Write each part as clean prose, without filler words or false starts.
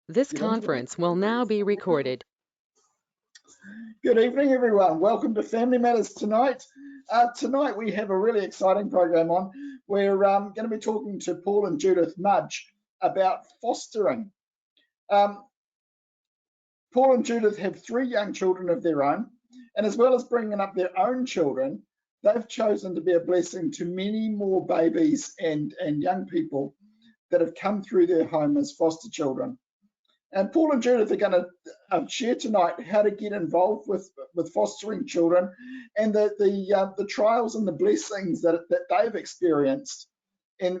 This conference will now be recorded. Good evening, everyone. Welcome to Family Matters tonight. Tonight we have a really exciting program on. We're going to be talking to Paul and Judith Mudge about fostering. Paul and Judith have 3 young children of their own, and as well as bringing up their own children, they've chosen to be a blessing to many more babies and young people that have come through their home as foster children. And Paul and Judith are going to share tonight how to get involved with fostering children and the trials and the blessings that they've experienced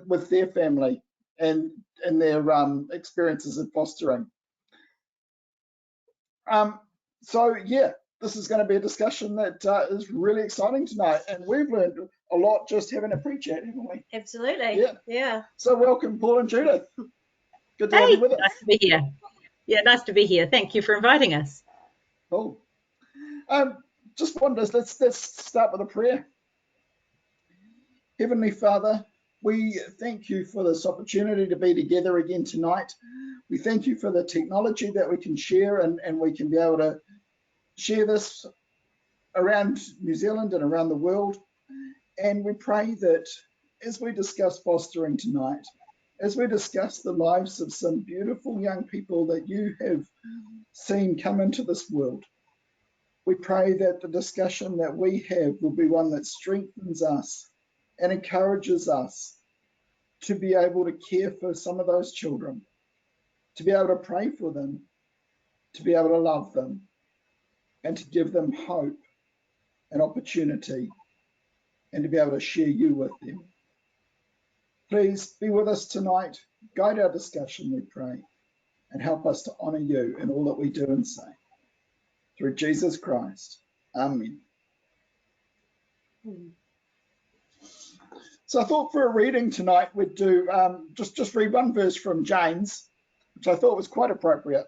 with their family and their experiences of fostering. So yeah, this is going to be a discussion that is really exciting tonight, and we've learned a lot just having a pre-chat, haven't we? Absolutely. Yeah. So welcome, Paul and Judith. Good to have you with us. Nice to be here. Yeah, nice to be here. Thank you for inviting us. Cool. Just wonders, let's start with a prayer. Heavenly Father, we thank you for this opportunity to be together again tonight. We thank you for the technology that we can share and we can be able to share this around New Zealand and around the world. And we pray that as we discuss fostering tonight, as we discuss the lives of some beautiful young people that you have seen come into this world, we pray that the discussion that we have will be one that strengthens us and encourages us to be able to care for some of those children, to be able to pray for them, to be able to love them, and to give them hope and opportunity, and to be able to share you with them. Please be with us tonight, guide our discussion, we pray, and help us to honour you in all that we do and say. Through Jesus Christ. Amen. So I thought for a reading tonight we'd do just read one verse from James, which I thought was quite appropriate.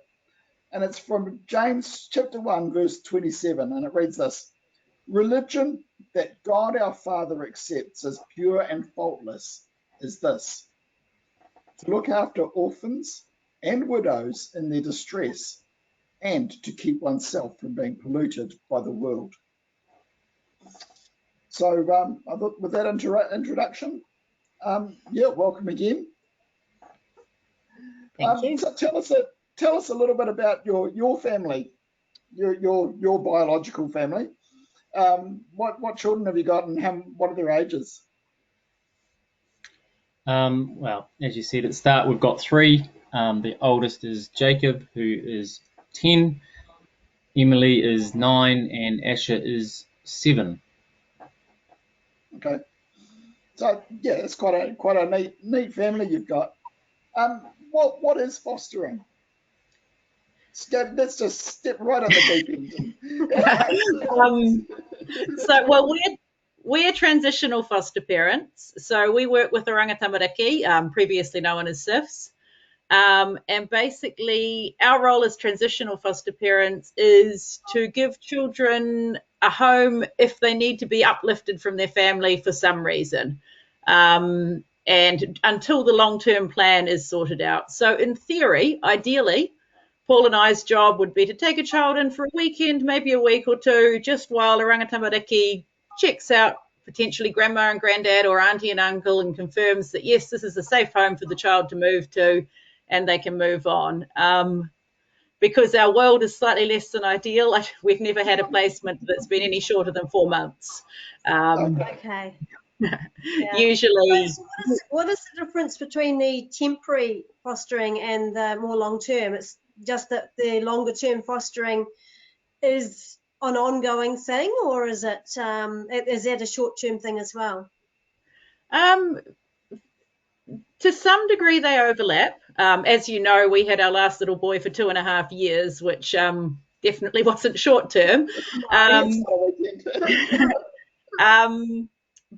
And it's from James chapter 1, verse 27, and it reads this: "Religion that God our Father accepts as pure and faultless is this, to look after orphans and widows in their distress, and to keep oneself from being polluted by the world." So I thought with that introduction, yeah, welcome again. Thank you. So tell us a little bit about your family, your biological family. What children have you got, and what are their ages? Well, as you said at the start, we've got 3. The oldest is Jacob, who is 10, Emily is 9, and Asher is 7. Okay, so yeah, it's quite a neat family you've got. What is fostering? Let's just step right on the deep end. Well, we're transitional foster parents. So we work with Oranga Tamariki, previously known as SIFs. And basically our role as transitional foster parents is to give children a home if they need to be uplifted from their family for some reason. And until the long-term plan is sorted out. So in theory, ideally, Paul and I's job would be to take a child in for a weekend, maybe a week or two, just while Oranga Tamariki checks out potentially grandma and granddad or auntie and uncle and confirms that, yes, this is a safe home for the child to move to and they can move on. Because our world is slightly less than ideal, we've never had a placement that's been any shorter than 4 months. Okay. Usually. What is the difference between the temporary fostering and the more long-term? It's just that the longer-term fostering is an ongoing thing, or is that a short-term thing as well? To some degree, they overlap. As you know, we had our last little boy for 2.5 years, which definitely wasn't short-term.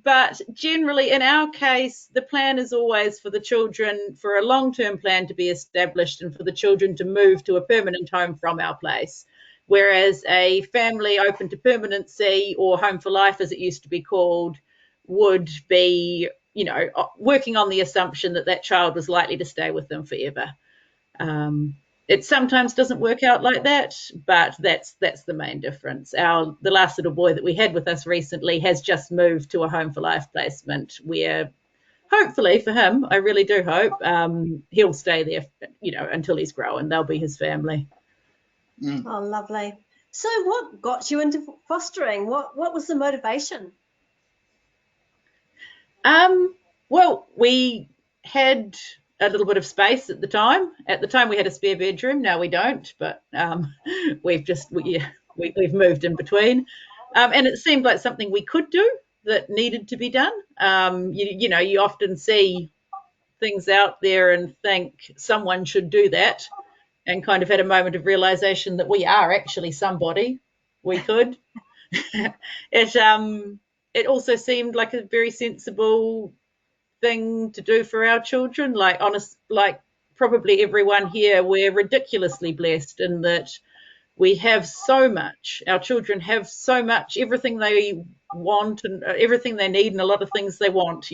But generally, in our case, the plan is always for the children, for a long-term plan to be established and for the children to move to a permanent home from our place. Whereas a family open to permanency, or home for life as it used to be called, would be, working on the assumption that that child was likely to stay with them forever. It sometimes doesn't work out like that, but that's the main difference. The last little boy that we had with us recently has just moved to a home for life placement where hopefully for him, I really do hope, he'll stay there, until he's grown. They'll be his family. Oh, lovely. So what got you into fostering? What was the motivation? Well, we had a little bit of space at the time. At the time, we had a spare bedroom. Now we don't, but we've moved in between, and it seemed like something we could do that needed to be done. You often see things out there and think someone should do that, and kind of had a moment of realization that we are actually somebody. We could. It also seemed like a very sensible thing to do for our children. Like probably everyone here, we're ridiculously blessed in that we have so much. Our children have so much, everything they want and everything they need, and a lot of things they want.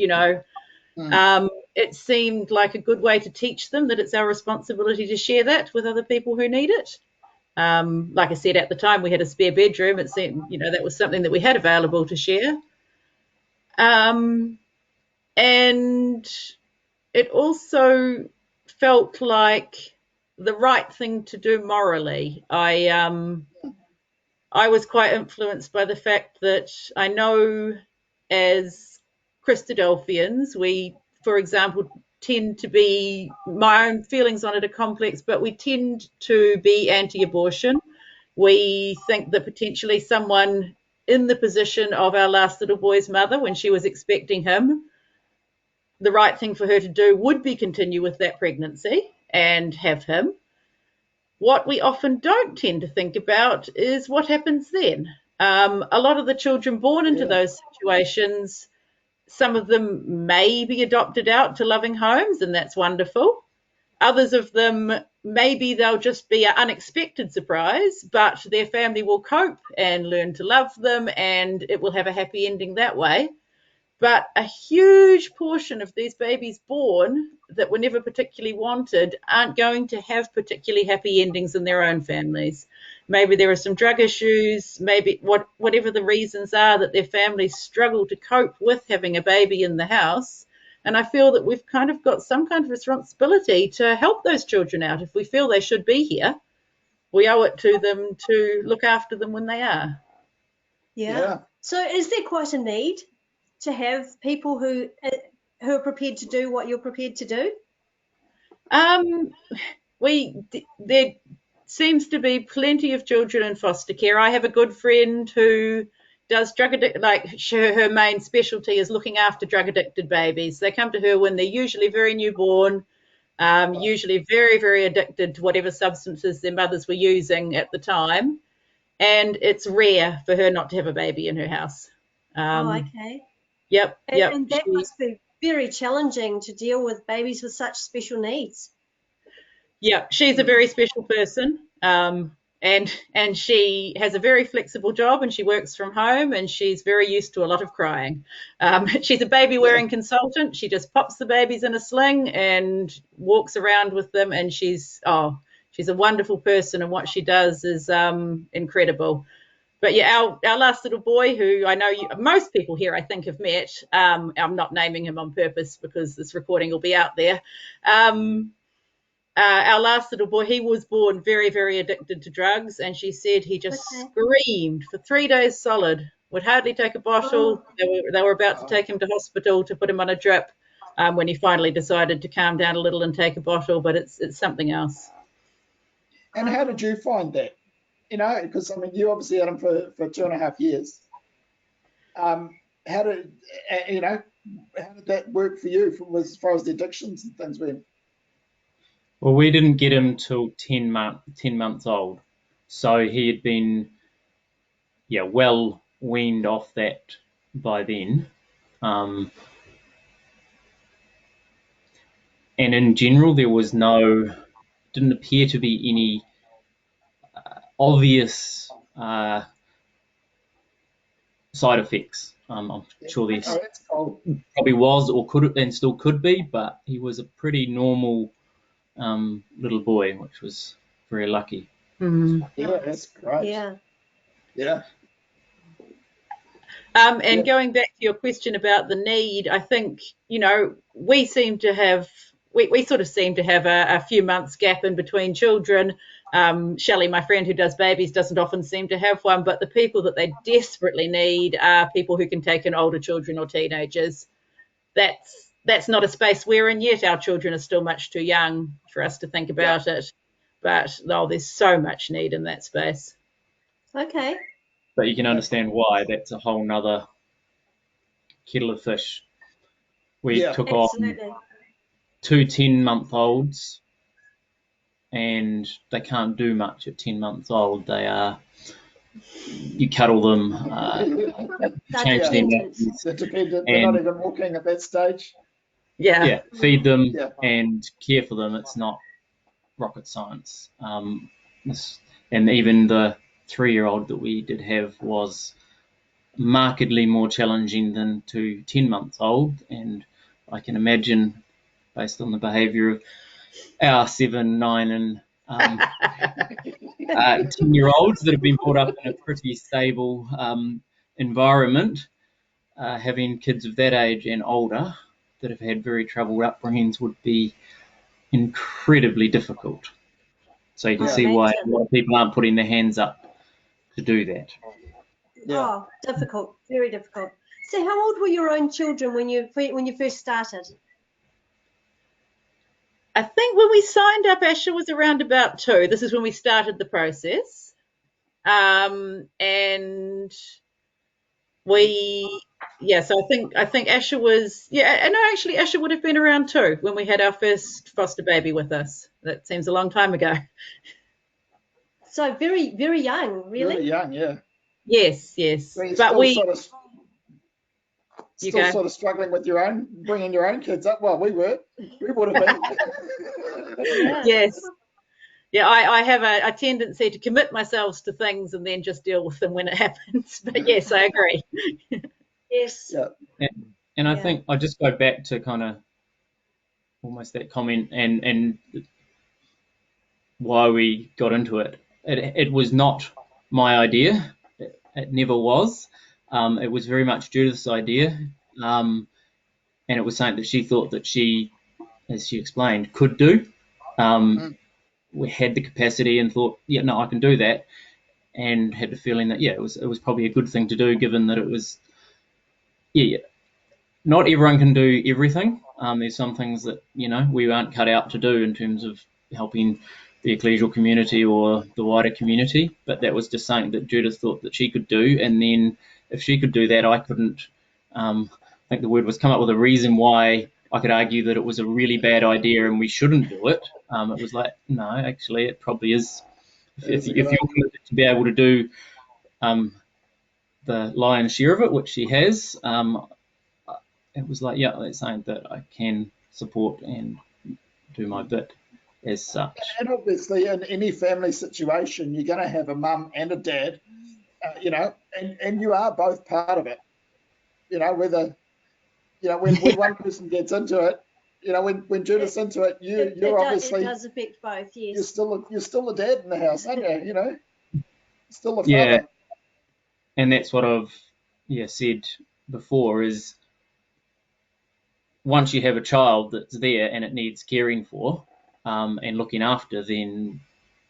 It seemed like a good way to teach them that it's our responsibility to share that with other people who need it. Like I said, at the time we had a spare bedroom. It seemed, that was something that we had available to share. And it also felt like the right thing to do morally. I was quite influenced by the fact that I know as Christadelphians, we, for example, tend to be, my own feelings on it are complex, but we tend to be anti-abortion. We think that potentially someone in the position of our last little boy's mother when she was expecting him, the right thing for her to do would be continue with that pregnancy and have him. What we often don't tend to think about is what happens then. A lot of the children born into those situations, some of them may be adopted out to loving homes, and that's wonderful. Others of them, maybe they'll just be an unexpected surprise, but their family will cope and learn to love them, and it will have a happy ending that way. But a huge portion of these babies born that were never particularly wanted aren't going to have particularly happy endings in their own families. Maybe there are some drug issues, maybe whatever the reasons are that their families struggle to cope with having a baby in the house. And I feel that we've kind of got some kind of responsibility to help those children out. If we feel they should be here, we owe it to them to look after them when they are. Yeah. So is there quite a need to have people who are prepared to do what you're prepared to do? There seems to be plenty of children in foster care. I have a good friend who does drug addict, her main specialty is looking after drug addicted babies. They come to her when they're usually very newborn, usually very, very addicted to whatever substances their mothers were using at the time. And it's rare for her not to have a baby in her house. Okay. Yep. And that must be very challenging to deal with babies with such special needs. Yeah, she's a very special person, and she has a very flexible job, and she works from home, and she's very used to a lot of crying. She's a baby wearing consultant. She just pops the babies in a sling and walks around with them, and she's a wonderful person, and what she does is incredible. But yeah, our last little boy, who I know most people here I think have met, I'm not naming him on purpose because this recording will be out there. Our last little boy, he was born very, very addicted to drugs, and she said he just screamed for 3 days solid, would hardly take a bottle. They were about to take him to hospital to put him on a drip when he finally decided to calm down a little and take a bottle, but it's something else. And how did you find that? Because you obviously had him for 2.5 years. How did that work for you as far as the addictions and things went? Well, we didn't get him till 10 months old, so he had been, well weaned off that by then. And in general, there was didn't appear to be any obvious side effects. I'm sure there probably was or could and still could be, but he was a pretty normal little boy, which was very lucky. Yeah, that's great. Yeah. Yeah. And going back to your question about the need, I think, we seem to have, we sort of seem to have a few months gap in between children. Shelley, my friend who does babies, doesn't often seem to have one, but the people that they desperately need are people who can take in older children or teenagers. That's not a space we're in yet. Our children are still much too young for us to think about it, but there's so much need in that space. Okay. But you can understand why. That's a whole nother kettle of fish. We took on Absolutely. 2 10-month-olds, and they can't do much at 10 months old. They are, you cuddle them, change They're them, dependent. They're dependent. They're not even walking at that stage. Yeah. feed them Yeah. and care for them. It's not rocket science. And even the 3-year-old that we did have was markedly more challenging than 2 10-month-old, and I can imagine, based on the behaviour of our 7, 9, and 10-year-olds that have been brought up in a pretty stable environment, having kids of that age and older that have had very troubled upbringings would be incredibly difficult. So you can see why a lot of people aren't putting their hands up to do that. Yeah. Oh, difficult, very difficult. So how old were your own children when you first started? I think when we signed up, Asher was around about 2. This is when we started the process. And so I think Asher was, actually Asher would have been around 2 when we had our first foster baby with us. That seems a long time ago. So very, very young, really. Really young, yeah. Yes. So you're But still sort of struggling with bringing your own kids up. Well, we would have been. Yes. Yeah, I have a tendency to commit myself to things and then just deal with them when it happens. But yes, I agree. Yes. Yeah. And I think I just go back to kind of almost that comment and why we got into it. It was not my idea. It never was. It was very much Judith's idea. And it was something that she thought that she, as she explained, could do. We had the capacity and thought, yeah, no, I can do that. And had the feeling that, it was probably a good thing to do, given that it was, not everyone can do everything. There's some things that, we aren't cut out to do in terms of helping the ecclesial community or the wider community, but that was just something that Judith thought that she could do. And then if she could do that, I couldn't. I think the word was come up with a reason why I could argue that it was a really bad idea and we shouldn't do it. It was like, no, actually, it probably is. If you're committed to be able to do the lion's share of it, which she has, it was like, that's something that I can support and do my bit as such. And obviously, in any family situation, you're going to have a mum and a dad, and you are both part of it. Whether, when one person gets into it, when Judith's into it, you're obviously. It does affect both, yes. You're still a dad in the house, aren't you? Still a father. Yeah, and that's what I've said before is once you have a child that's there and it needs caring for and looking after, then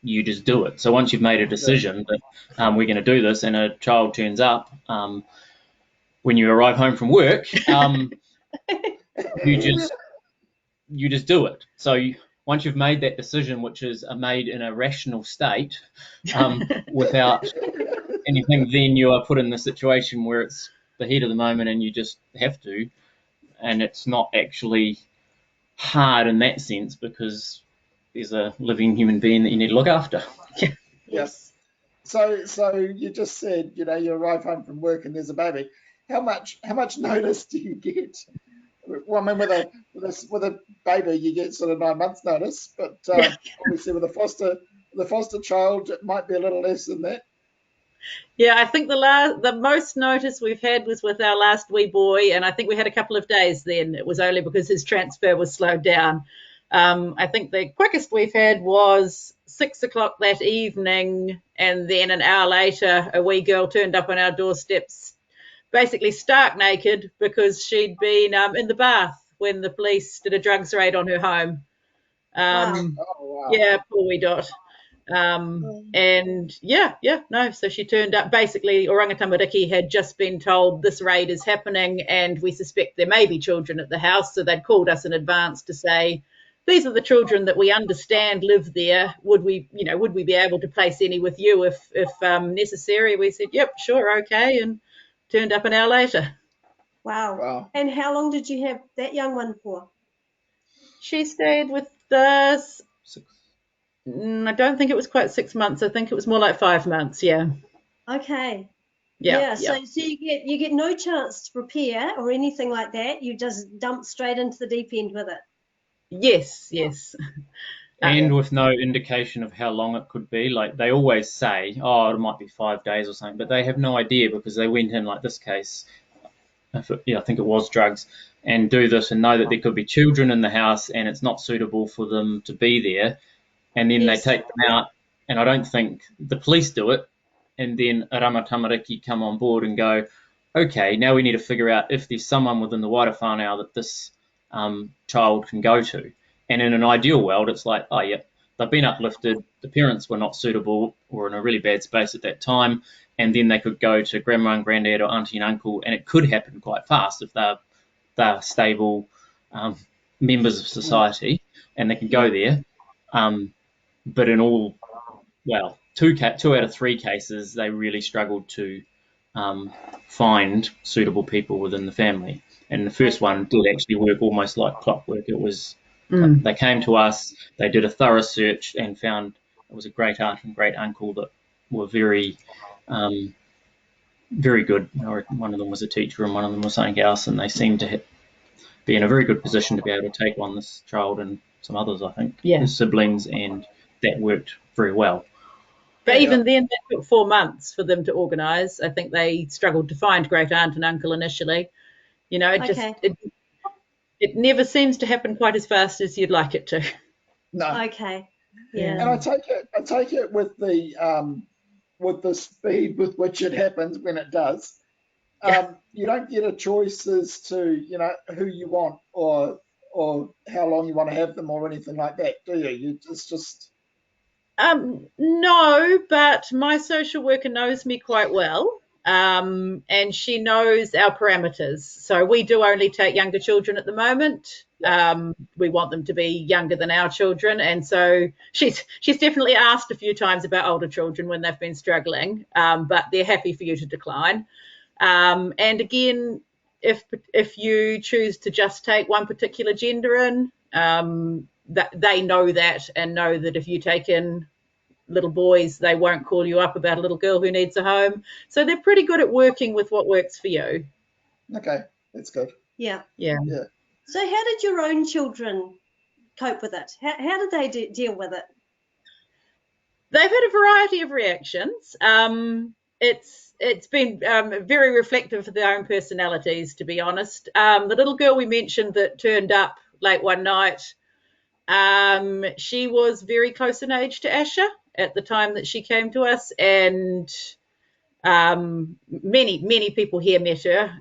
you just do it. So once you've made a decision that we're going to do this and a child turns up, when you arrive home from work, you just do it. So once you've made that decision, which is made in a rational state, without anything, then you are put in the situation where it's the heat of the moment and you just have to. And it's not actually hard in that sense because there's a living human being that you need to look after. Yes. So you just said, you arrive home from work and there's a baby. How much notice do you get? Well, I mean, with a baby, you get sort of 9 months notice, but obviously with a foster child, it might be a little less than that. Yeah, I think the most notice we've had was with our last wee boy, and I think we had a couple of days then. It was only because his transfer was slowed down. I think the quickest we've had was 6 o'clock that evening, and then an hour later, a wee girl turned up on our doorsteps, basically stark naked because she'd been in the bath when the police did a drugs raid on her home. Wow. Oh, wow. Yeah, poor wee Dot. And no, so she turned up. Basically, Oranga Tamariki had just been told this raid is happening and we suspect there may be children at the house. So they'd called us in advance to say, these are the children that we understand live there. Would we be able to place any with you if necessary? We said, yep, sure, okay, and turned up an hour later. Wow. Wow. And how long did you have that young one for? She stayed with us. 6. I don't think it was quite 6 months. I think it was more like 5 months. Yeah. Okay. Yeah. So you get no chance to prepare or anything like that. You just dump straight into the deep end with it. Yes. And with no indication of how long it could be. Like they always say, oh, it might be 5 days or something, but they have no idea because they went in like this case, I think it was drugs, and do this and know that there could be children in the house and it's not suitable for them to be there. And then Yes. they take them out, and I don't think the police do it. And then Arama Tamariki come on board and go, okay, now we need to figure out if there's someone within the wider whānau that this child can go to. And in an ideal world, it's like, oh, yeah, they've been uplifted, the parents were not suitable or in a really bad space at that time, and then they could go to grandma and granddad or auntie and uncle, and it could happen quite fast if they're stable members of society, and they can go there. But in all, well, two out of 3 cases, they really struggled to find suitable people within the family. And the first one did actually work almost like clockwork. It was they came to us, they did a thorough search and found it was a great aunt and great uncle that were very, very good. One of them was a teacher and one of them was something else, and they seemed to be in a very good position to be able to take on this child and some others, I think, his siblings, and that worked very well. But even then, that took 4 months for them to organise. I think they struggled to find great aunt and uncle initially. It never seems to happen quite as fast as you'd like it to. No. Okay. Yeah. And I take it with the speed with which it happens when it does. You don't get a choice as to who you want or how long you want to have them or anything like that, do you? It's just no, but my social worker knows me quite well, and she knows our parameters. So we do only take younger children at the moment. We want them to be younger than our children, and so she's definitely asked a few times about older children when they've been struggling, but they're happy for you to decline. And again, if you choose to just take one particular gender in, that they know that and know that if you take in little boys, they won't call you up about a little girl who needs a home. So they're pretty good at working with what works for you. Okay, that's good. Yeah. So how did your own children cope with it? How did they deal with it? They've had a variety of reactions. It's been very reflective of their own personalities, to be honest. The little girl we mentioned that turned up late one night, she was very close in age to Asha at the time that she came to us, and many people here met her.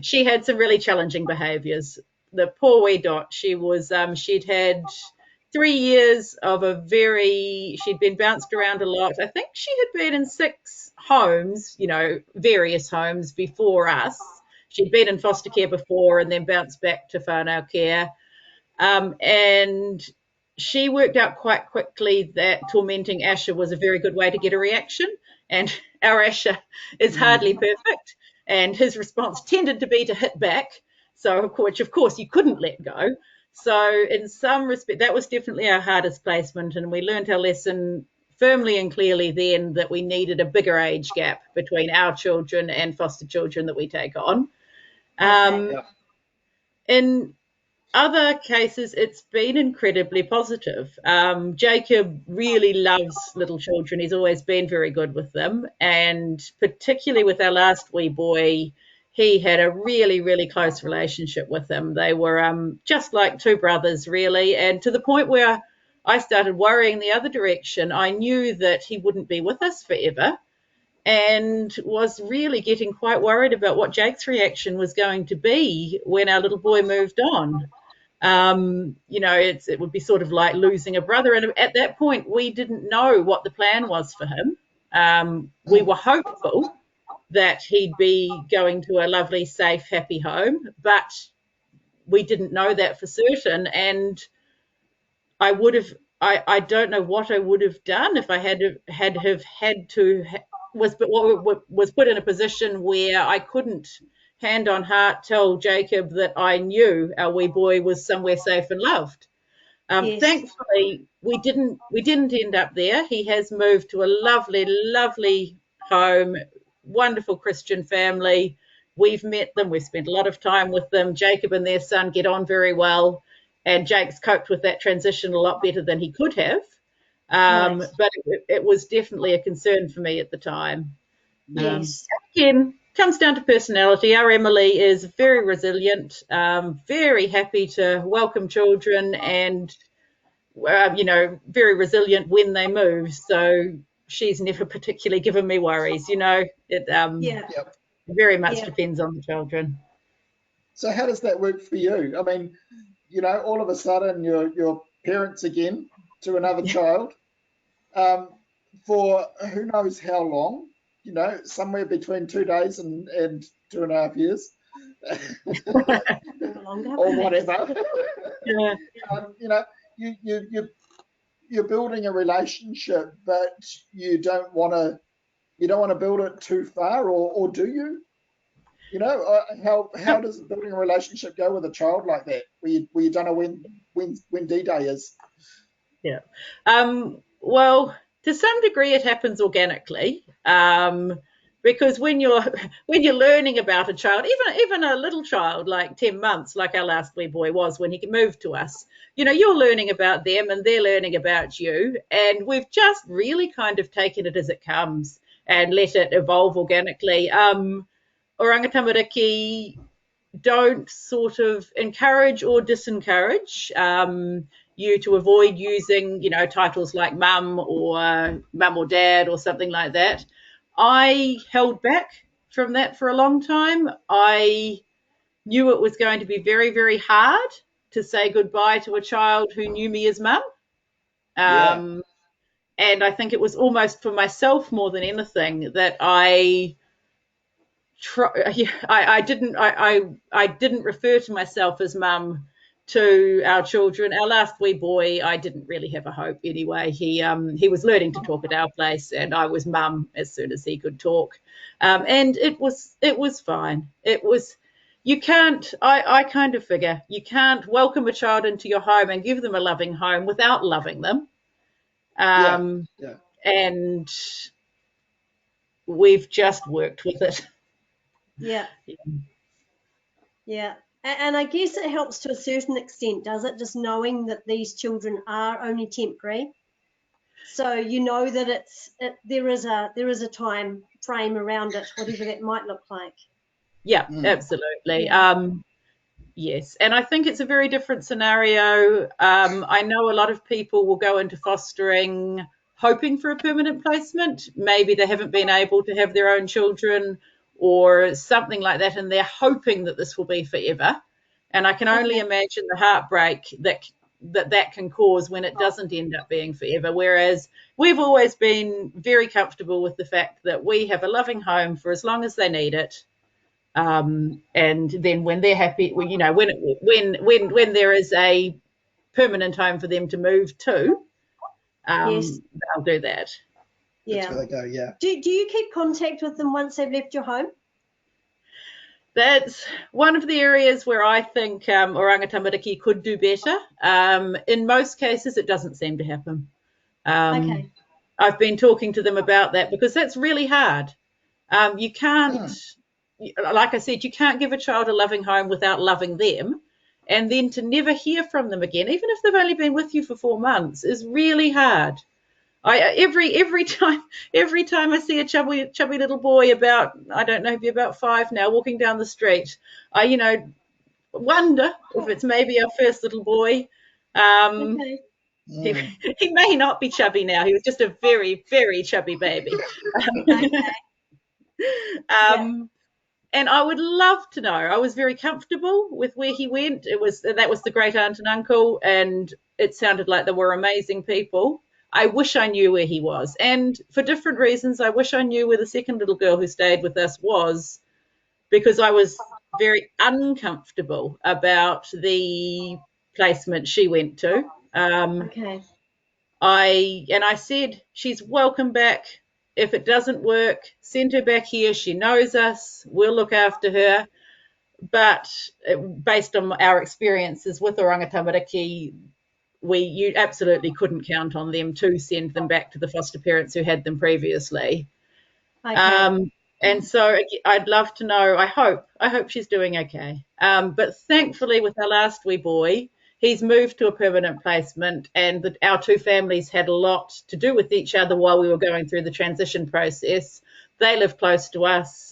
She had some really challenging behaviours. The poor wee Dot, she'd had 3 years of she'd been bounced around a lot. I think she had been in 6 homes, various homes before us. She'd been in foster care before and then bounced back to whānau care. And she worked out quite quickly that tormenting Asha was a very good way to get a reaction. And our Asha is hardly perfect. And his response tended to be to hit back. Which of course you couldn't let go. So in some respect, that was definitely our hardest placement. And we learned our lesson firmly and clearly then that we needed a bigger age gap between our children and foster children that we take on. In other cases, it's been incredibly positive. Jacob really loves little children. He's always been very good with them. And particularly with our last wee boy, he had a really, really close relationship with him. They were just like 2 brothers, really, and to the point where I started worrying the other direction. I knew that he wouldn't be with us forever, and was really getting quite worried about what Jake's reaction was going to be when our little boy moved on. It would be sort of like losing a brother. And at that point, we didn't know what the plan was for him. We were hopeful that he'd be going to a lovely, safe, happy home, but we didn't know that for certain. And I don't know what I would have done if I was put in a position where I couldn't hand on heart tell Jacob that I knew our wee boy was somewhere safe and loved. Yes. Thankfully, we didn't end up there. He has moved to a lovely, lovely home, wonderful Christian family. We've met them. We've spent a lot of time with them. Jacob and their son get on very well, and Jake's coped with that transition a lot better than he could have. Nice. But it was definitely a concern for me at the time. Yes. Again, comes down to personality. Our Emily is very resilient, very happy to welcome children, and very resilient when they move. So she's never particularly given me worries. It very much depends on the children. So how does that work for you? I mean, all of a sudden you're parents again to another child for who knows how long, somewhere between 2 days and 2.5 years or whatever. Yeah. You're building a relationship, but you don't want to build it too far, or do you? How does building a relationship go with a child like that, where you don't know when D-Day is? Yeah. Well, to some degree, it happens organically, because when you're learning about a child, even a little child like 10 months, like our last wee boy was when he moved to us, you're learning about them and they're learning about you, and we've just really kind of taken it as it comes and let it evolve organically. Oranga Tamariki don't sort of encourage or disencourage you to avoid using, titles like mum or dad or something like that. I held back from that for a long time. I knew it was going to be very, very hard to say goodbye to a child who knew me as mum. And I think it was almost for myself more than anything that I didn't refer to myself as mum to our children. Our last wee boy, I didn't really have a hope anyway. He was learning to talk at our place, and I was mum as soon as he could talk, and it was fine. I kind of figure you can't welcome a child into your home and give them a loving home without loving them. And we've just worked with it. Yeah. And I guess it helps to a certain extent, does it? Just knowing that these children are only temporary. So that there is a time frame around it, whatever that might look like. Yeah, absolutely. Yes, and I think it's a very different scenario. I know a lot of people will go into fostering hoping for a permanent placement. Maybe they haven't been able to have their own children or something like that, and they're hoping that this will be forever. And I can only imagine the heartbreak that can cause when it doesn't end up being forever. Whereas we've always been very comfortable with the fact that we have a loving home for as long as they need it. And then when they're happy, when there is a permanent home for them to move to, they'll do that. That's where they go. Yeah. Do you keep contact with them once they've left your home? That's one of the areas where I think Oranga Tamariki could do better. In most cases, it doesn't seem to happen. I've been talking to them about that because that's really hard. You can't. Like I said, you can't give a child a loving home without loving them, and then to never hear from them again, even if they've only been with you for 4 months, is really hard. Every time I see a chubby little boy about, I don't know, maybe about 5 now, walking down the street, I wonder if it's maybe our first little boy. Mm. He may not be chubby now. He was just a very, very chubby baby. Okay. Um, and I would love to know. I was very comfortable with where he went. That was the great aunt and uncle, and it sounded like they were amazing people. I wish I knew where he was, and for different reasons, I wish I knew where the second little girl who stayed with us was, because I was very uncomfortable about the placement she went to. Okay. I said she's welcome back. If it doesn't work, send her back here. She knows us. We'll look after her. But based on our experiences with Oranga Tamariki, you absolutely couldn't count on them to send them back to the foster parents who had them previously. Okay. And so I'd love to know. I hope she's doing okay. But thankfully, with our last wee boy, he's moved to a permanent placement, and our two families had a lot to do with each other while we were going through the transition process. They live close to us.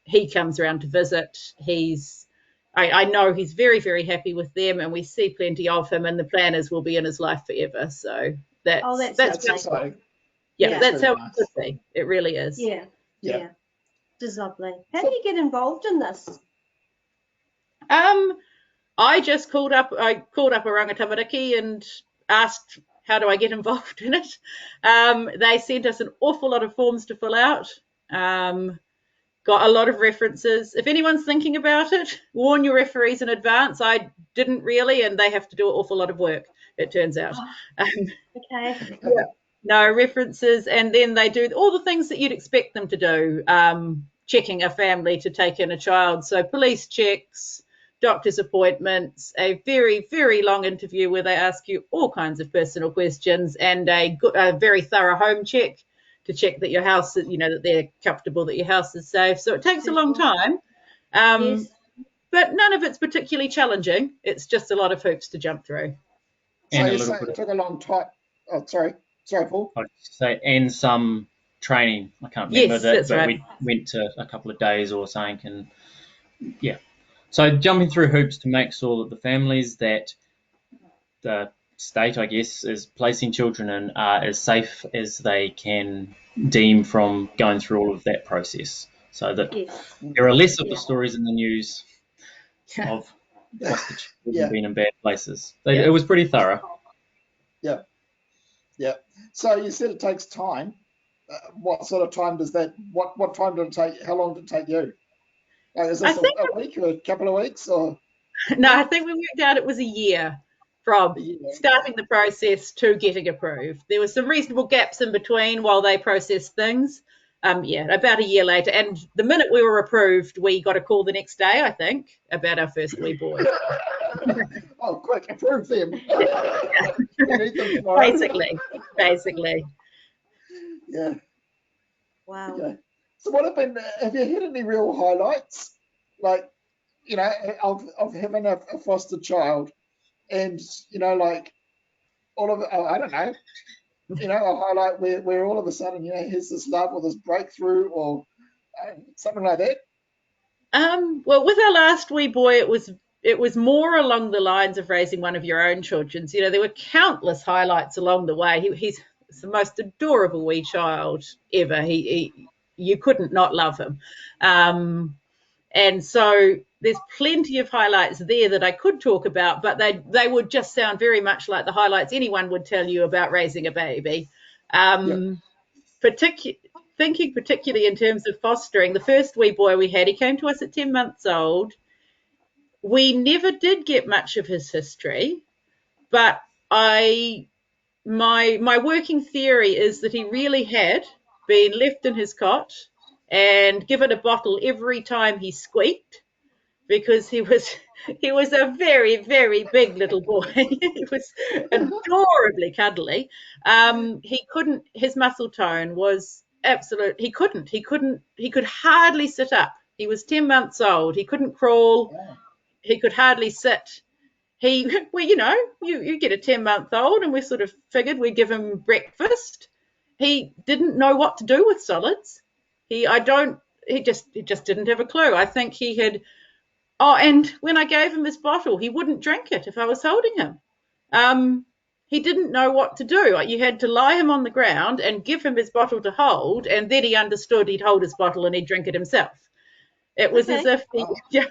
He comes around to visit. I know he's very, very happy with them, and we see plenty of him. And the plan is we'll be in his life forever. So that's That's really, exciting. yeah, Yeah. that's Really how nice. it should be. It really is. Yeah. Yeah. Yeah. Just lovely. How do you get involved in this? I just called up Oranga Tamariki and asked, how do I get involved in it? They sent us an awful lot of forms to fill out. Got a lot of references. If anyone's thinking about it, warn your referees in advance. I didn't really, and they have to do an awful lot of work, it turns out. Okay. No references, and then they do all the things that you'd expect them to do, checking a family to take in a child. So police checks, doctor's appointments, a very, very long interview where they ask you all kinds of personal questions, and a very thorough home check to check that your house, that they're comfortable, that your house is safe. So it takes a long time, Yes. but none of it's particularly challenging. It's just a lot of hoops to jump through. So And a you little say bit it of, took a long time. Oh, sorry, Paul. I'd say, and some training. I can't remember Yes, that, that's but right. we went to a couple of days or something, and yeah. So jumping through hoops to make sure that the families that the state, I guess, is placing children in are as safe as they can deem from going through all of that process, so that Yes. there are less of the Yeah. stories in the news of foster children Yeah. being in bad places. Yeah. It was pretty thorough. Yeah. Yeah. So you said it takes time. What sort of time does that? What time did it take? How long did it take you? Like, is I this think a week or a couple of weeks or? No, I think we worked out it was a year from starting the process to getting approved. There were some reasonable gaps in between while they processed things. About a year later. And the minute we were approved, we got a call the next day, I think, about our first wee boy. Oh, quick, approve them. You need them tomorrow. Basically. Yeah. Wow. Okay. So have you had any real highlights? Like, of having a foster child and, like all of it, I don't know, a highlight where all of a sudden, here's this love or this breakthrough or something like that? Well, with our last wee boy, it was more along the lines of raising one of your own children. There were countless highlights along the way. He's the most adorable wee child ever. You couldn't not love him. And so there's plenty of highlights there that I could talk about, but they would just sound very much like the highlights anyone would tell you about raising a baby. Thinking particularly in terms of fostering, the first wee boy we had, he came to us at 10 months old. We never did get much of his history, but my working theory is that he really had been left in his cot and given a bottle every time he squeaked, because he was a very, very big little boy. He was adorably cuddly. His muscle tone was absolute. He could hardly sit up. He was 10 months old. He couldn't crawl. He could hardly sit. You get a 10-month-old, and we sort of figured we'd give him breakfast. He didn't know what to do with solids. He just didn't have a clue. I think he had. Oh, and when I gave him his bottle, he wouldn't drink it if I was holding him. he didn't know what to do. Like, you had to lie him on the ground and give him his bottle to hold, and then he understood he'd hold his bottle and he'd drink it himself. It was as Okay. if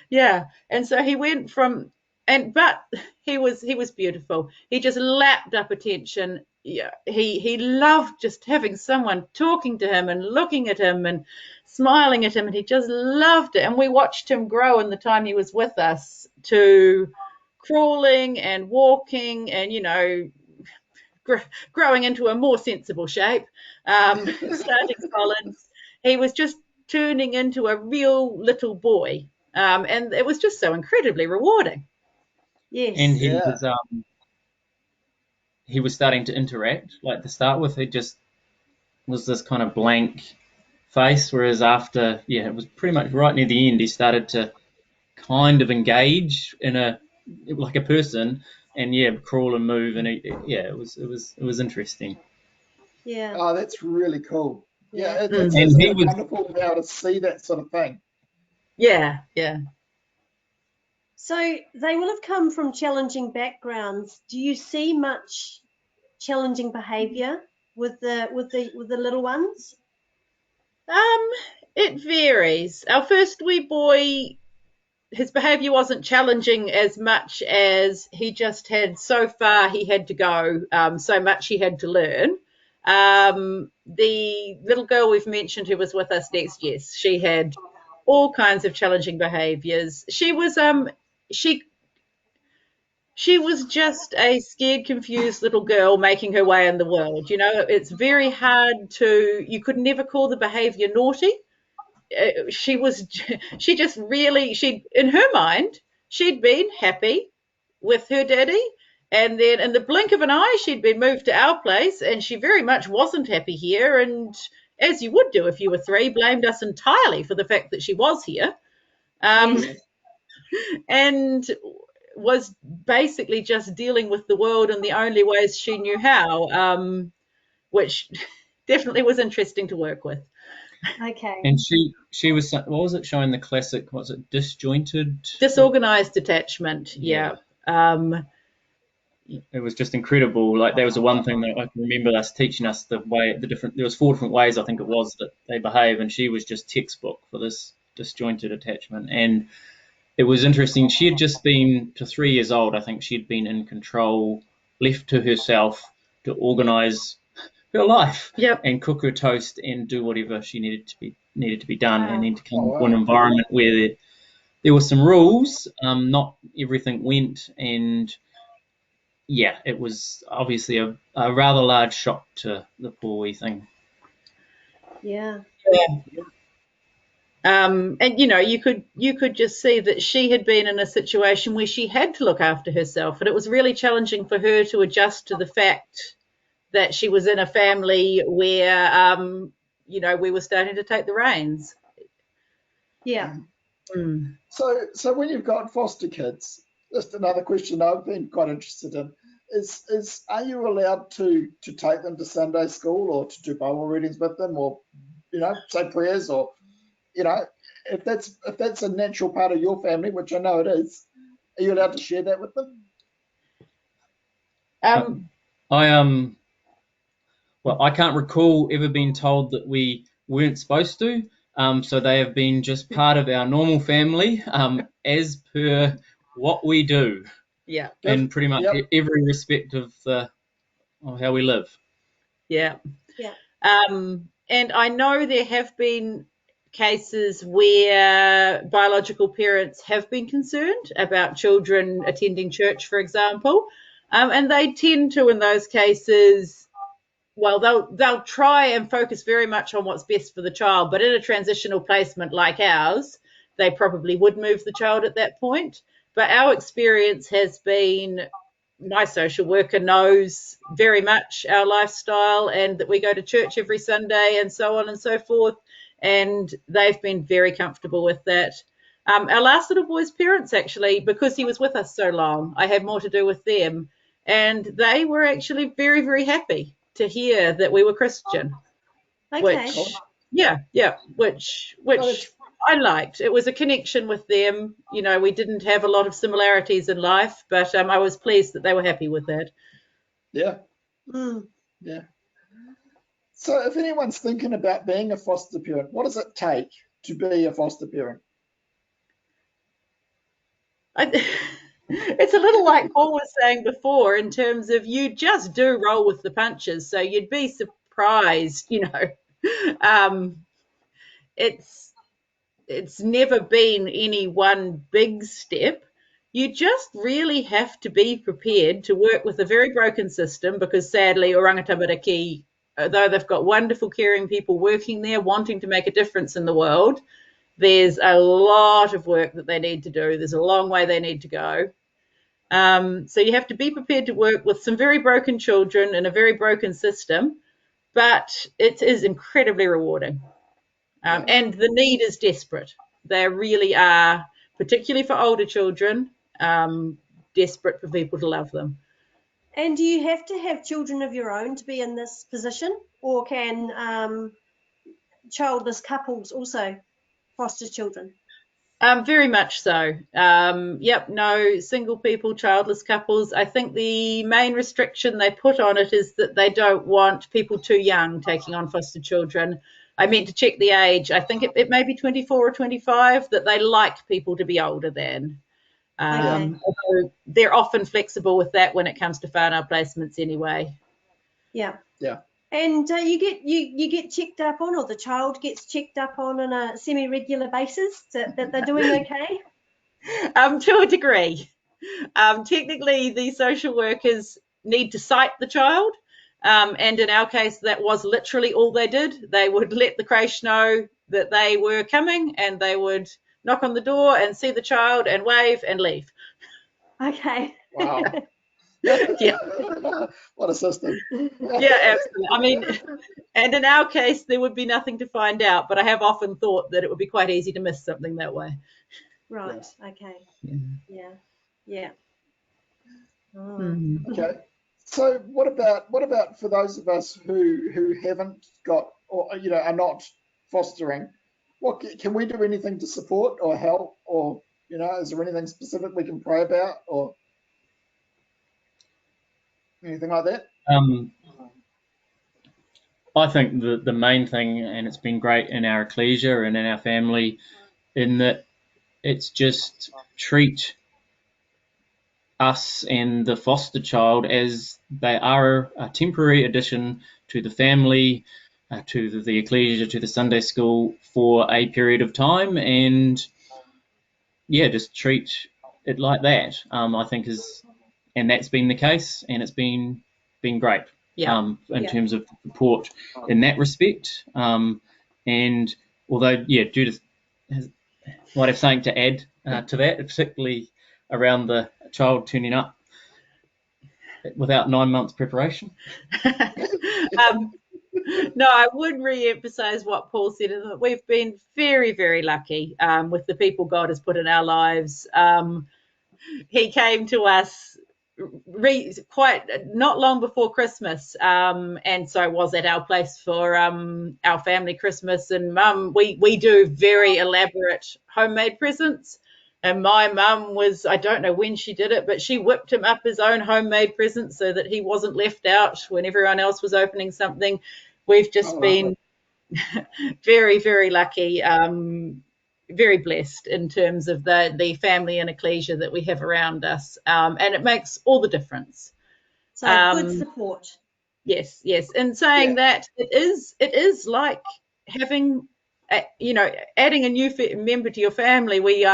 yeah. And so he went from, but he was beautiful. He just lapped up attention. Yeah, he loved just having someone talking to him and looking at him and smiling at him, and he just loved it. And we watched him grow in the time he was with us to crawling and walking and, growing into a more sensible shape, starting solids. He was just turning into a real little boy. And it was just so incredibly rewarding. Yes. And Yeah. he was starting to interact. Like, to start with, it just was this kind of blank face, whereas after, it was pretty much right near the end, he started to kind of engage like a person, and crawl and move, and it was interesting. Yeah. Oh, that's really cool. Yeah, Yeah. it's And he was wonderful to be able to see that sort of thing. Yeah. So they will have come from challenging backgrounds. Do you see much challenging behaviour with the little ones? It varies. Our first wee boy, his behaviour wasn't challenging as much as he just had so far he had to go, so much he had to learn. The little girl we've mentioned who was with us next, yes, she had all kinds of challenging behaviours. She was she was just a scared, confused little girl making her way in the world. It's very hard you could never call the behaviour naughty. She just really, in her mind, she'd been happy with her daddy. And then in the blink of an eye, she'd been moved to our place, and she very much wasn't happy here. And as you would do if you were 3, blamed us entirely for the fact that she was here. And was basically just dealing with the world in the only ways she knew how, which definitely was interesting to work with. Okay. And she was, what was it, showing the classic, what was it, disorganized attachment. Yeah. It was just incredible. Like, there was the one thing that I can remember us teaching us there was 4 different ways, I think it was, that they behave, and she was just textbook for this disjointed attachment. And it was interesting. She had just been, to 3 years old, I think she'd been in control, left to herself to organise her life. Yep. And cook her toast and do whatever she needed to be done. Wow. And then to come to an environment where there were some rules, not everything went, and it was obviously a rather large shock to the poor wee thing. Yeah. And you could just see that she had been in a situation where she had to look after herself, and it was really challenging for her to adjust to the fact that she was in a family where we were starting to take the reins. Yeah. So when you've got foster kids, just another question I've been quite interested in is are you allowed to take them to Sunday school or to do Bible readings with them, or say prayers, or if that's a natural part of your family, which I know it is, are you allowed to share that with them? I can't recall ever being told that we weren't supposed to. So they have been just part of our normal family, as per what we do. Yeah. In pretty much every respect of how we live. Yeah. Yeah. And I know there have been cases where biological parents have been concerned about children attending church, for example, and they tend to, in those cases, they'll try and focus very much on what's best for the child, but in a transitional placement like ours, they probably would move the child at that point. But our experience has been, my social worker knows very much our lifestyle and that we go to church every Sunday and so on and so forth, and they've been very comfortable with that. Our last little boy's parents, actually, because he was with us so long, I had more to do with them, and they were actually very, very happy to hear that we were Christian. Okay. Which I liked. It was a connection with them. You know, we didn't have a lot of similarities in life, but I was pleased that they were happy with that. Yeah, Mm. yeah. So if anyone's thinking about being a foster parent, what does it take to be a foster parent? It's a little like Paul was saying before, in terms of you just do roll with the punches. So you'd be surprised, you know. It's never been any one big step. You just really have to be prepared to work with a very broken system, because sadly, Oranga Tamariki, though they've got wonderful caring people working there wanting to make a difference in the world, there's a lot of work that they need to do. There's a long way they need to go. So you have to be prepared to work with some very broken children in a very broken system, but it is incredibly rewarding. And the need is desperate. They really are, particularly for older children, desperate for people to love them. And do you have to have children of your own to be in this position, or can childless couples also foster children? Very much so. Yep, no single people, childless couples. I think the main restriction they put on it is that they don't want people too young taking on foster children. I meant to check the age. I think it may be 24 or 25, that they like people to be older than. Okay. Although they're often flexible with that when it comes to whānau placements anyway. Yeah. Yeah. And you get checked up on, or the child gets checked up on a semi-regular basis, that they're doing okay? To a degree. Technically, the social workers need to cite the child. And in our case, that was literally all they did. They would let the creche know that they were coming, and they would knock on the door and see the child and wave and leave. Okay. Wow. Yeah. What a system. Yeah, absolutely. I mean, and in our case, there would be nothing to find out, but I have often thought that it would be quite easy to miss something that way. Right. Okay. Yeah. Yeah. Oh. Mhm. Okay. So what about for those of us who haven't got, or are not fostering? What can we do anything to support or help, or is there anything specific we can pray about or anything like that? I think the main thing, and it's been great in our ecclesia and in our family, in that it's just treat us and the foster child as they are a temporary addition to the family, to the ecclesia, to the Sunday school for a period of time, and just treat it like that. I think and that's been the case, and it's been great. Yeah. In terms of support in that respect. And although, Judith might have something to add to that, particularly around the child turning up without 9 months preparation. No, I would re-emphasize what Paul said, in that we've been very, very lucky with the people God has put in our lives. He came to us quite not long before Christmas, and so was at our place for our family Christmas. And we do very elaborate homemade presents. And my mum was, I don't know when she did it, but she whipped him up his own homemade present so that he wasn't left out when everyone else was opening something. We've just been very, very lucky, very blessed in terms of the family and ecclesia that we have around us, and it makes all the difference. So good support. Yes. In saying that, it is like having, adding a new member to your family.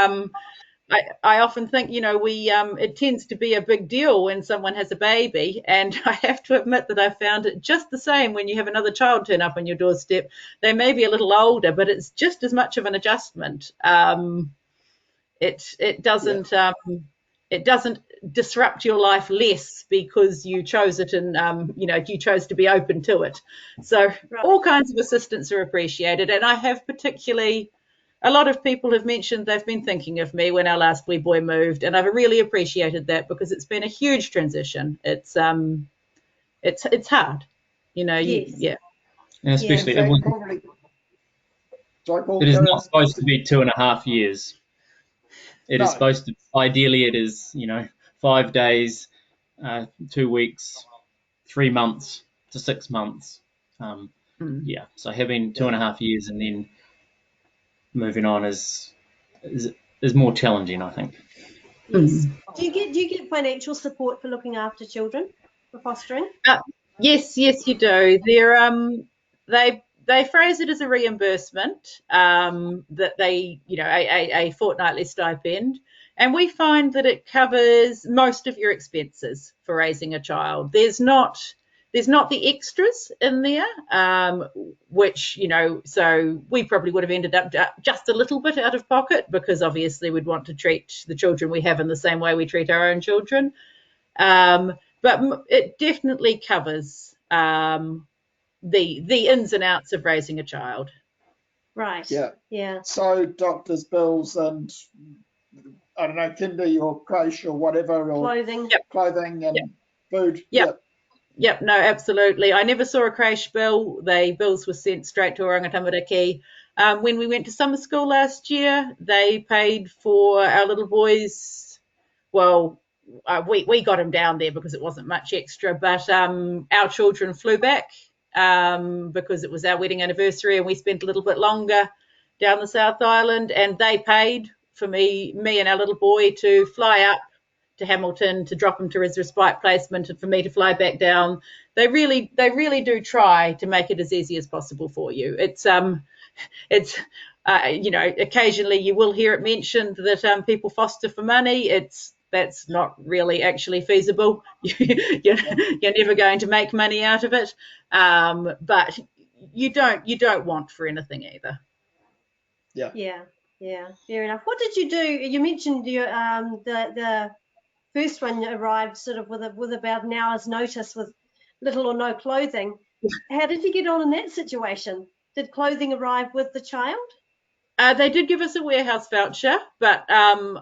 I often think, it tends to be a big deal when someone has a baby, and I have to admit that I found it just the same when you have another child turn up on your doorstep. They may be a little older, but it's just as much of an adjustment. It doesn't disrupt your life less because you chose it, and you chose to be open to it. So all kinds of assistance are appreciated, and I have particularly. A lot of people have mentioned they've been thinking of me when our last wee boy moved, and I've really appreciated that, because it's been a huge transition. It's hard, Yes. And especially Sorry, Paul. It is carry not on. supposed to be 2.5 years. It is No. supposed to, ideally it is, 5 days, 2 weeks, 3 months to 6 months. Yeah, so having 2.5 years and then moving on is more challenging, I think. Yes. Do you get financial support for looking after children for fostering? Yes, you do. They phrase it as a reimbursement, that they, a fortnightly stipend, and we find that it covers most of your expenses for raising a child. There's not the extras in there, which, so we probably would have ended up just a little bit out of pocket, because obviously we'd want to treat the children we have in the same way we treat our own children. But it definitely covers the ins and outs of raising a child. Right. Yeah. Yeah. So doctors' bills and, I don't know, kindy or creche or whatever, or Clothing. clothing and food. Yep, no, absolutely. I never saw a creche bill. The bills were sent straight to Orangatamariki. When we went to summer school last year, they paid for our little boys. Well, we got him down there because it wasn't much extra, but our children flew back because it was our wedding anniversary, and we spent a little bit longer down the South Island, and they paid for me and our little boy to fly up to Hamilton, to drop him to his respite placement, and for me to fly back down. They really do try to make it as easy as possible for you. It's occasionally you will hear it mentioned that people foster for money. That's not really actually feasible. You're never going to make money out of it, but you don't want for anything either. Yeah. Fair enough. What did you do? You mentioned your the first one arrived sort of with about an hour's notice with little or no clothing. How did you get on in that situation? Did clothing arrive with the child? They did give us a warehouse voucher, but I'm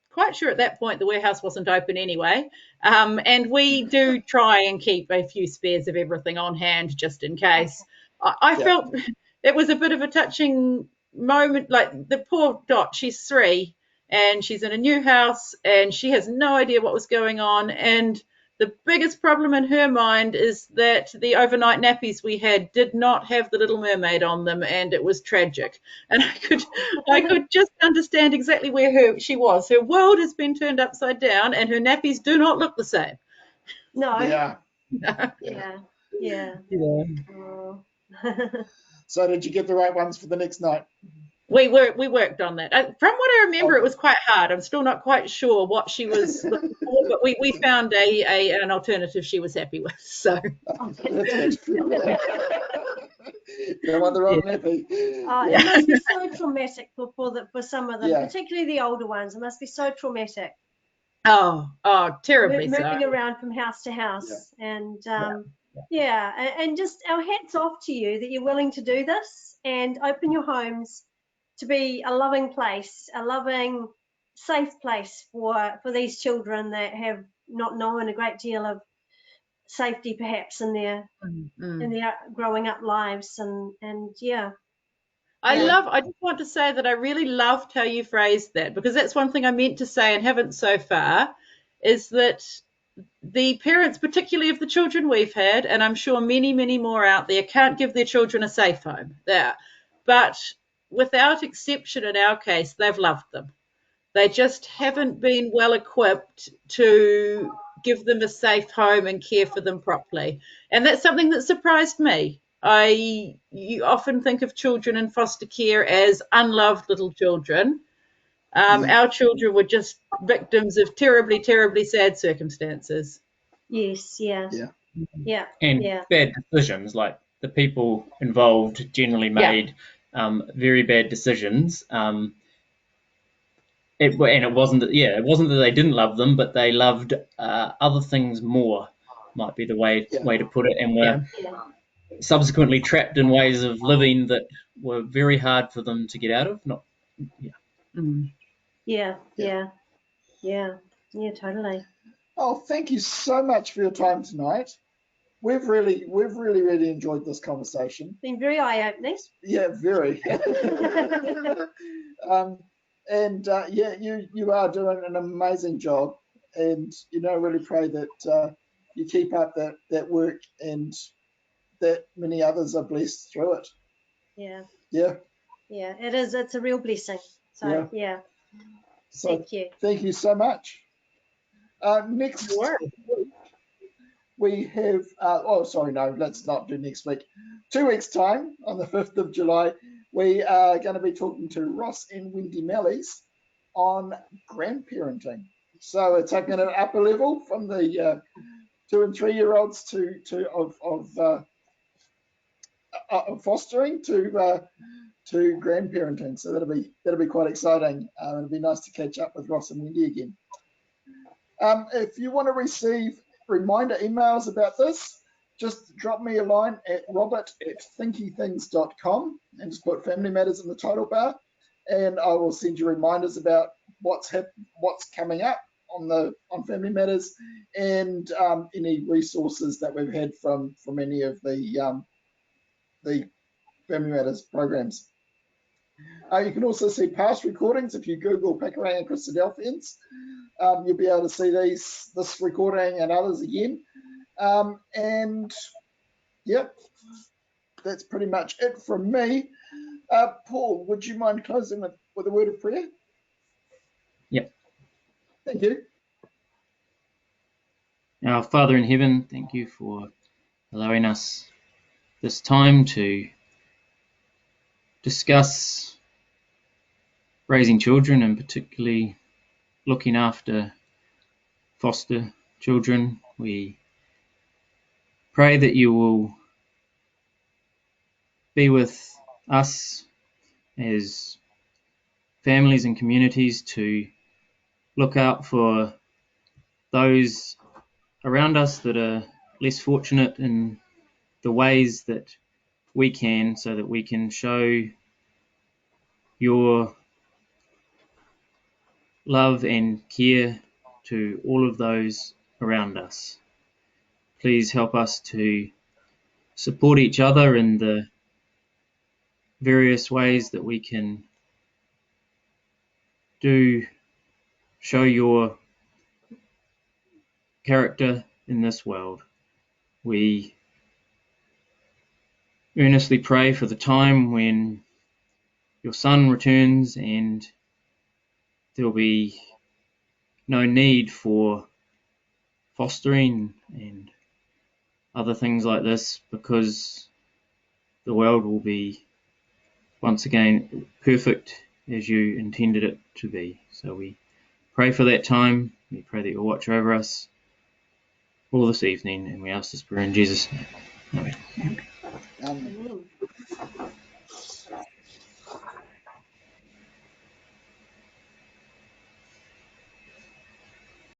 quite sure at that point the warehouse wasn't open anyway. And we do try and keep a few spares of everything on hand just in case. I felt it was a bit of a touching moment. Like the poor Dot, she's 3 and she's in a new house and she has no idea what was going on. And the biggest problem in her mind is that the overnight nappies we had did not have the Little Mermaid on them, and it was tragic. And I could just understand exactly where she was. Her world has been turned upside down, and her nappies do not look the same. No. Yeah. Yeah. Oh. So did you get the right ones for the next night? We worked on that. From what I remember, it was quite hard. I'm still not quite sure what she was looking for, but we found an alternative she was happy with. So That's good. You don't want the wrong nappy. It must be so traumatic for some of them, particularly the older ones. It must be so traumatic. Oh, terribly moving so. around from house to house, and and just our hats off to you that you're willing to do this and open your homes to be a loving place, a loving, safe place for these children that have not known a great deal of safety, perhaps in their growing up lives, and I just want to say that I really loved how you phrased that, because that's one thing I meant to say and haven't so far, is that the parents, particularly of the children we've had, and I'm sure many, many more out there, can't give their children a safe home there. But without exception, in our case, they've loved them. They just haven't been well equipped to give them a safe home and care for them properly. And that's something that surprised me. You often think of children in foster care as unloved little children. Our children were just victims of terribly, terribly sad circumstances. Yes, And bad decisions, like the people involved generally made very bad decisions. It wasn't that they didn't love them, but they loved other things more, might be the way to put it, and were subsequently trapped in ways of living that were very hard for them to get out of. Totally. Oh, thank you so much for your time tonight. we've really enjoyed this conversation. Been very eye-opening. Yeah, very. Yeah, you are doing an amazing job, and really pray that you keep up that work and that many others are blessed through it. Yeah. Yeah. Yeah, it is. It's a real blessing. So yeah. So Thank you. Thank you so much. Next week we have, let's not do next week. 2 weeks' time, on the 5th of July, we are going to be talking to Ross and Wendy Mellies on grandparenting. So it's taking it up a level from the 2 and 3 year olds of fostering to grandparenting. So that'll be quite exciting. It'll be nice to catch up with Ross and Wendy again. If you want to receive reminder emails about this, just drop me a line at robert@thinkythings.com and just put Family Matters in the title bar, and I will send you reminders about what's coming up on Family Matters, and any resources that we've had from any of the Family Matters programs. You can also see past recordings if you Google Pakuranga Christadelphians. You'll be able to see this recording and others again. And yep, that's pretty much it from me. Paul, would you mind closing with a word of prayer? Yep. Thank you. Our Father in heaven, thank you for allowing us this time to discuss raising children, and particularly looking after foster children. We pray that you will be with us as families and communities to look out for those around us that are less fortunate in the ways that we can, so that we can show your love and care to all of those around us. Please help us to support each other in the various ways that we can show your character in this world. We earnestly pray for the time when your Son returns and there'll be no need for fostering and other things like this, because the world will be once again perfect as you intended it to be. So we pray for that time. We pray that you'll watch over us all this evening, and we ask this prayer in Jesus' name. Amen.